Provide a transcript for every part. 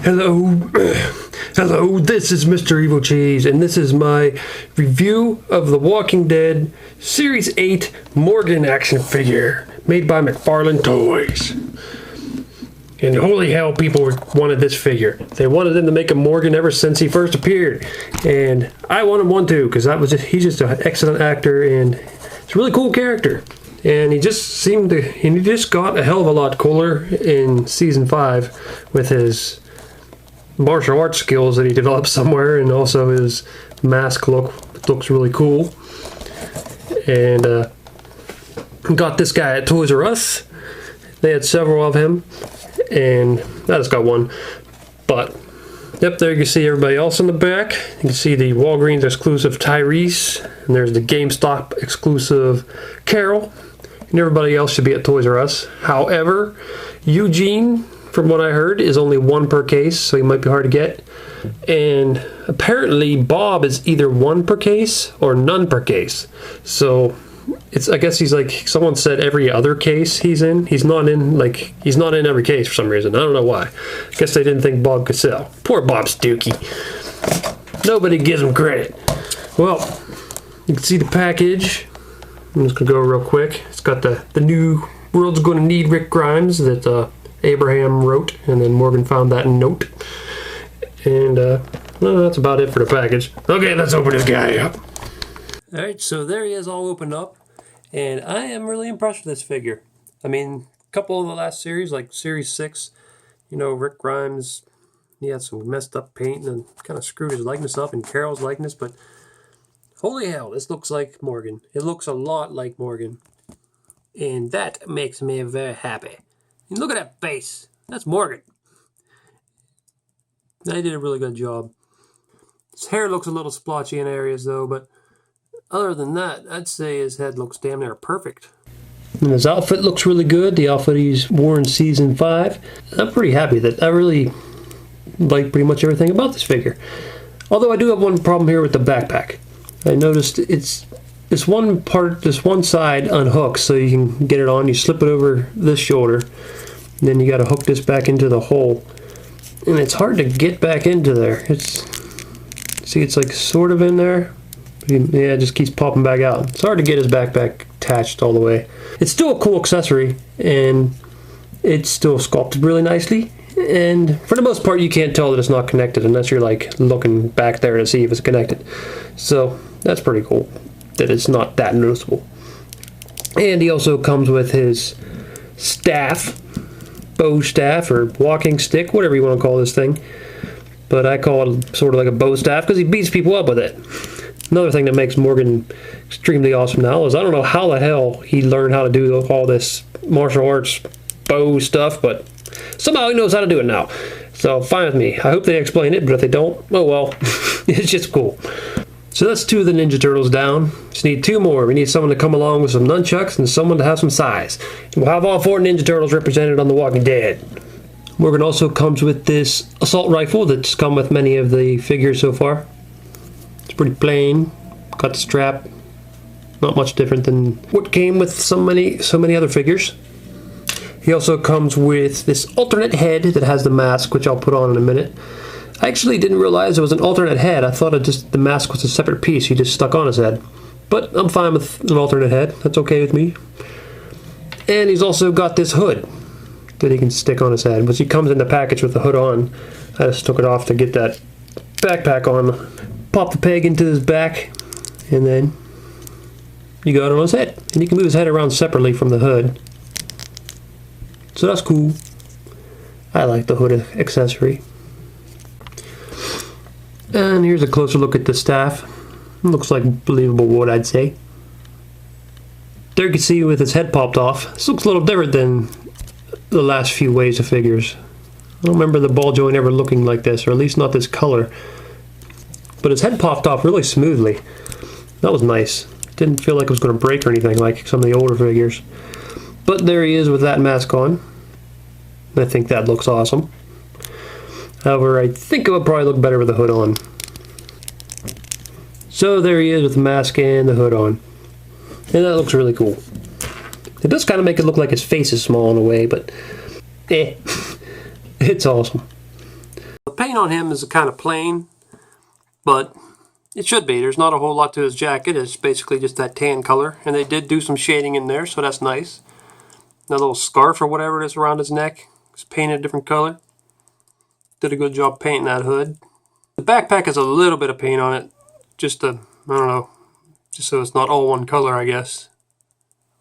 Hello, hello, this is Mr. Evilcheese, and this is my review of The Walking Dead Series 8 Morgan action figure, made by McFarlane Toys. And holy hell, people wanted this figure. They wanted him to make a Morgan ever since he first appeared. And I wanted one too, because he's just an excellent actor, and it's a really cool character. And he just got a hell of a lot cooler in Season 5 with his martial arts skills that he developed somewhere, and also his mask looks really cool. And got this guy at Toys R Us. They had several of him, and I just got one. But yep, there you can see everybody else in the back. You can see the Walgreens exclusive Tyrese, and there's the GameStop exclusive Carol, and everybody else should be at Toys R Us. However, Eugene, from what I heard, is only one per case, so he might be hard to get. And apparently Bob is either one per case or none per case. So I guess he's like, someone said every other case he's in. He's not in every case for some reason. I don't know why. I guess they didn't think Bob could sell. Poor Bob Stookie. Nobody gives him credit. Well, you can see the package. I'm just gonna go real quick. It's got the new World's Gonna Need Rick Grimes that Abraham wrote, and then Morgan found that note. And well, that's about it for the package. Okay, let's open this guy up. Alright, so there he is, all opened up, and I am really impressed with this figure. I mean, a couple of the last series, like Series 6, you know, Rick Grimes, he had some messed up paint and kind of screwed his likeness up, and Carol's likeness, but holy hell, this looks like Morgan. It looks a lot like Morgan, and that makes me very happy. And look at that face. That's Morgan. They did a really good job. His hair looks a little splotchy in areas though, but other than that, I'd say his head looks damn near perfect. And his outfit looks really good. The outfit he's worn in Season 5. I'm pretty happy that I really like pretty much everything about this figure. Although I do have one problem here with the backpack. I noticed it's this one side unhooks so you can get it on. You slip it over this shoulder, and then you got to hook this back into the hole, and it's hard to get back into there. It's like sort of in there. Yeah, it just keeps popping back out. It's hard to get his backpack attached all the way. It's still a cool accessory, and it's still sculpted really nicely. And for the most part, you can't tell that it's not connected unless you're like looking back there to see if it's connected. So that's pretty cool that it's not that noticeable. And he also comes with his staff, bow staff or walking stick, whatever you want to call this thing. But I call it sort of like a bow staff because he beats people up with it. Another thing that makes Morgan extremely awesome now is I don't know how the hell he learned how to do all this martial arts bow stuff, but somehow he knows how to do it now. So fine with me. I hope they explain it, but if they don't, oh well. It's just cool. So that's 2 of the Ninja Turtles down. Just need 2 more. We need someone to come along with some nunchucks and someone to have some size. And we'll have all 4 Ninja Turtles represented on The Walking Dead. Morgan also comes with this assault rifle that's come with many of the figures so far. It's pretty plain. Got the strap. Not much different than what came with so many other figures. He also comes with this alternate head that has the mask, which I'll put on in a minute. I actually didn't realize it was an alternate head. I thought the mask was a separate piece he just stuck on his head. But I'm fine with an alternate head. That's okay with me. And he's also got this hood that he can stick on his head, which he comes in the package with the hood on. I just took it off to get that backpack on. Pop the peg into his back, and then you got it on his head. And you can move his head around separately from the hood. So that's cool. I like the hood accessory. And here's a closer look at the staff. It looks like believable wood, I'd say. There you can see with his head popped off. This looks a little different than the last few waves of figures. I don't remember the ball joint ever looking like this, or at least not this color. But his head popped off really smoothly. That was nice. Didn't feel like it was going to break or anything like some of the older figures. But there he is with that mask on. I think that looks awesome. However, I think it would probably look better with the hood on. So there he is with the mask and the hood on. And that looks really cool. It does kind of make it look like his face is small in a way, but it's awesome. paint on him is kind of plain, but it should be. There's not a whole lot to his jacket. It's basically just that tan color, and they did do some shading in there, so that's nice. That little scarf or whatever it is around his neck is painted a different color. Did a good job painting that hood. The backpack has a little bit of paint on it, just to, I don't know, just so it's not all one color, I guess.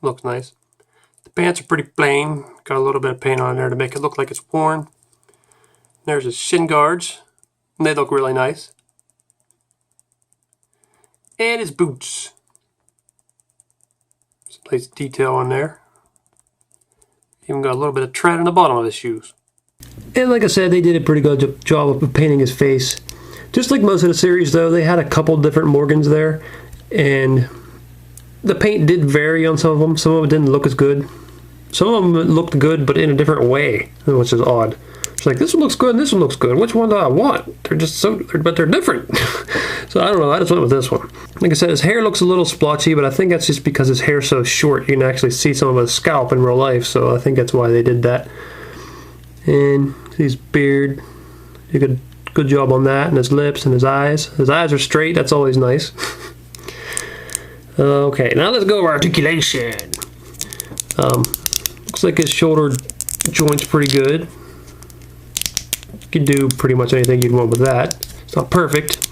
Looks nice. The pants are pretty plain. Got a little bit of paint on there to make it look like it's worn. There's his shin guards, and they look really nice. And his boots. Some nice detail on there. Even got a little bit of tread on the bottom of his shoes. And like I said, they did a pretty good job of painting his face. Just like most of the series, though, they had a couple different Morgans there, and the paint did vary on some of them. Some of them didn't look as good. Some of them looked good, but in a different way, which is odd. It's like, this one looks good and this one looks good. Which one do I want? They're just so, but they're different. So I don't know, I just went with this one. Like I said, his hair looks a little splotchy, but I think that's just because his hair's so short. You can actually see some of his scalp in real life, so I think that's why they did that. And his beard, he did a good job on that, and his lips and his eyes. His eyes are straight, that's always nice. Okay, now let's go over articulation. Looks like his shoulder joint's pretty good. You can do pretty much anything you'd want with that. It's not perfect.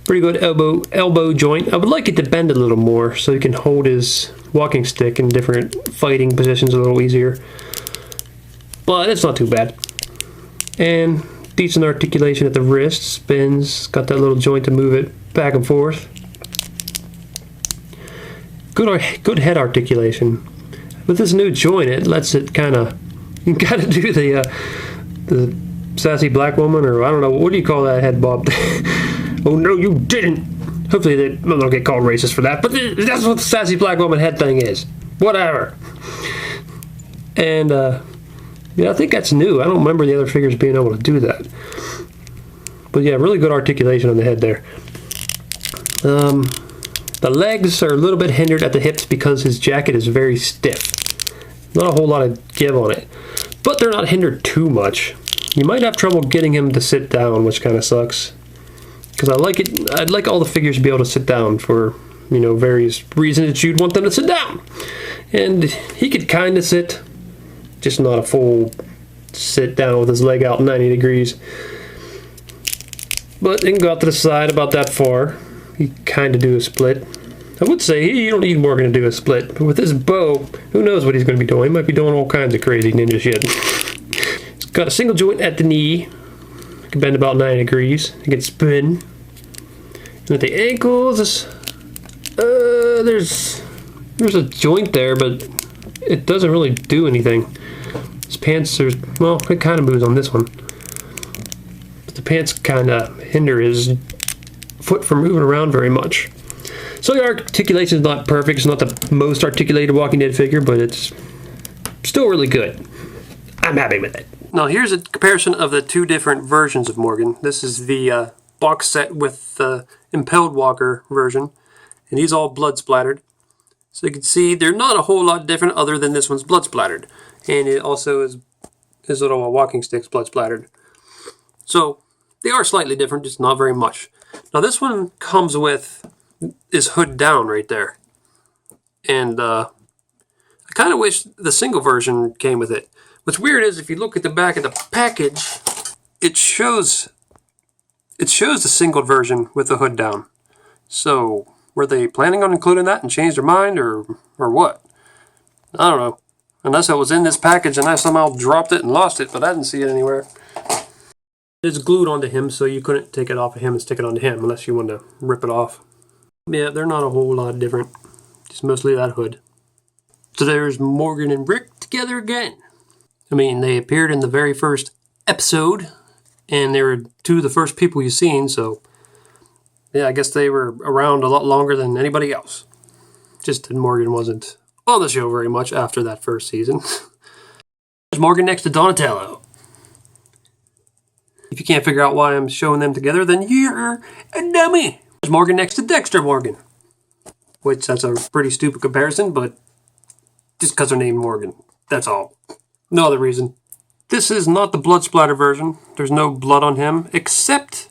Pretty good elbow joint. I would like it to bend a little more so he can hold his walking stick in different fighting positions a little easier. But it's not too bad. And decent articulation at the wrist. Spins. Got that little joint to move it back and forth. Good head articulation. With this new joint, it lets it kind of, you gotta do the sassy black woman, or I don't know, what do you call that head bob? Oh no, you didn't. Hopefully they don't get called racist for that, but that's what the sassy black woman head thing is. Whatever. And yeah, I think that's new. I don't remember the other figures being able to do that. But yeah, really good articulation on the head there. The legs are a little bit hindered at the hips because his jacket is very stiff. Not a whole lot of give on it. But they're not hindered too much. You might have trouble getting him to sit down, which kind of sucks. Because I like it. I'd like all the figures to be able to sit down for, you know, various reasons that you'd want them to sit down. And he could kind of sit, just not a full sit down with his leg out 90 degrees. But he can go out to the side about that far. He kind of do a split. I would say you don't need Morgan to do a split, but with this bow, who knows what he's going to be doing. He might be doing all kinds of crazy ninja shit. He's got a single joint at the knee. He can bend about 90 degrees. He can spin. And at the ankles, there's a joint there, but it doesn't really do anything. His pants are, well, it kind of moves on this one. But the pants kind of hinder his foot from moving around very much. So the articulation is not perfect. It's not the most articulated Walking Dead figure, but it's still really good. I'm happy with it. Now here's a comparison of the two different versions of Morgan. This is the box set with the Impelled Walker version, and he's all blood splattered. So you can see they're not a whole lot different other than this one's blood splattered. And it also is his little walking stick's blood splattered. So they are slightly different, just not very much. Now this one comes with his hood down right there. And I kind of wish the single version came with it. What's weird is if you look at the back of the package, it shows the single version with the hood down. So were they planning on including that and changed their mind, or what? I don't know. Unless it was in this package and I somehow dropped it and lost it, but I didn't see it anywhere. It's glued onto him, so you couldn't take it off of him and stick it onto him unless you wanted to rip it off. Yeah, they're not a whole lot different. Just mostly that hood. So there's Morgan and Rick together again. I mean, they appeared in the very first episode, and they were two of the first people you've seen, so yeah, I guess they were around a lot longer than anybody else. Just that Morgan wasn't on the show very much after that first season. There's Morgan next to Donatello. If you can't figure out why I'm showing them together, then you're a dummy. There's Morgan next to Dexter Morgan. Which, that's a pretty stupid comparison, but just because they're named Morgan. That's all. No other reason. This is not the blood splatter version. There's no blood on him, except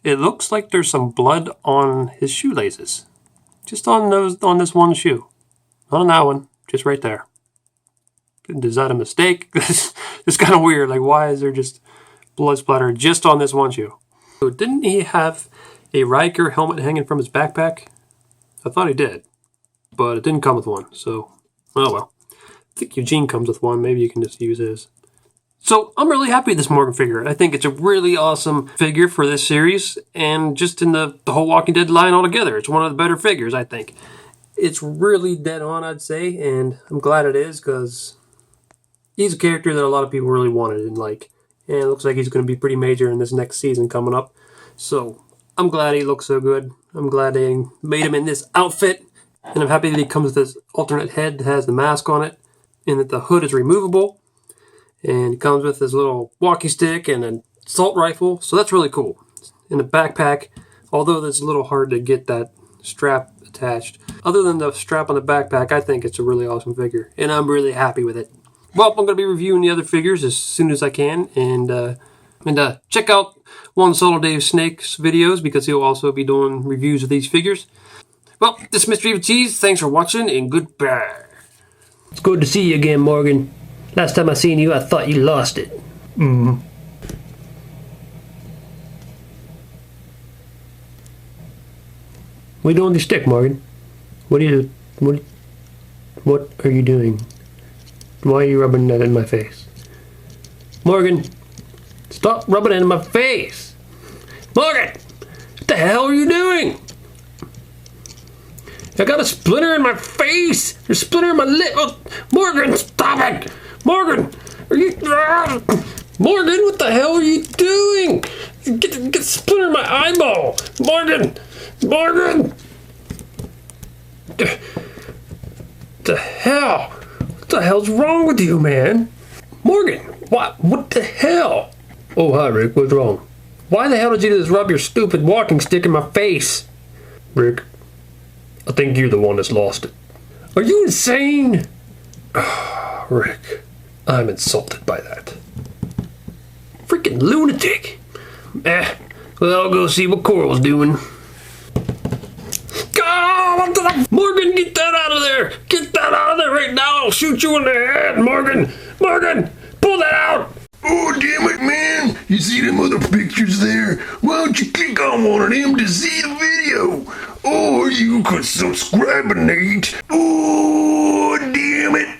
it looks like there's some blood on his shoelaces. Just on this one shoe. Not on that one, just right there. Is that a mistake? It's kind of weird. Like, why is there just blood splatter just on this one shoe? So didn't he have a Riker helmet hanging from his backpack? I thought he did, but it didn't come with one, so, oh well. I think Eugene comes with one. Maybe you can just use his. So I'm really happy with this Morgan figure. I think it's a really awesome figure for this series, and just in the whole Walking Dead line altogether. It's one of the better figures, I think. It's really dead on, I'd say, and I'm glad it is, because he's a character that a lot of people really wanted and like. And it looks like he's going to be pretty major in this next season coming up. So I'm glad he looks so good. I'm glad they made him in this outfit. And I'm happy that he comes with this alternate head that has the mask on it, and that the hood is removable. And he comes with his little walkie stick and an assault rifle. So that's really cool. In the backpack, although it's a little hard to get that strap attached. Other than the strap on the backpack, I think it's a really awesome figure. And I'm really happy with it. Well, I'm going to be reviewing the other figures as soon as I can. And check out one Solo Dave Snake's videos, because he'll also be doing reviews of these figures. Well, this is Mr. Evilcheese. Thanks for watching, and goodbye. It's good to see you again, Morgan. Last time I seen you, I thought you lost it. What are you doing with your stick, Morgan? What are you doing? Why are you rubbing that in my face? Morgan, stop rubbing it in my face! Morgan! What the hell are you doing? I got a splinter in my face! There's a splinter in my lip! Oh, Morgan, stop it! Morgan! Are you... Morgan, what the hell are you doing? Get a splinter in my eyeball! Morgan! Morgan! The hell? What the hell's wrong with you, man? Morgan, what the hell? Oh, hi, Rick, what's wrong? Why the hell did you just rub your stupid walking stick in my face? Rick, I think you're the one that's lost it. Are you insane? Oh, Rick, I'm insulted by that. Freaking lunatic. Well, I'll go see what Coral's doing. Morgan, get that out of there! Get that out of there right now! I'll shoot you in the head, Morgan! Morgan! Pull that out! Oh, damn it, man! You see them other pictures there? Why don't you click on one of them to see the video? Or you could subscribe, Nate. Oh, damn it!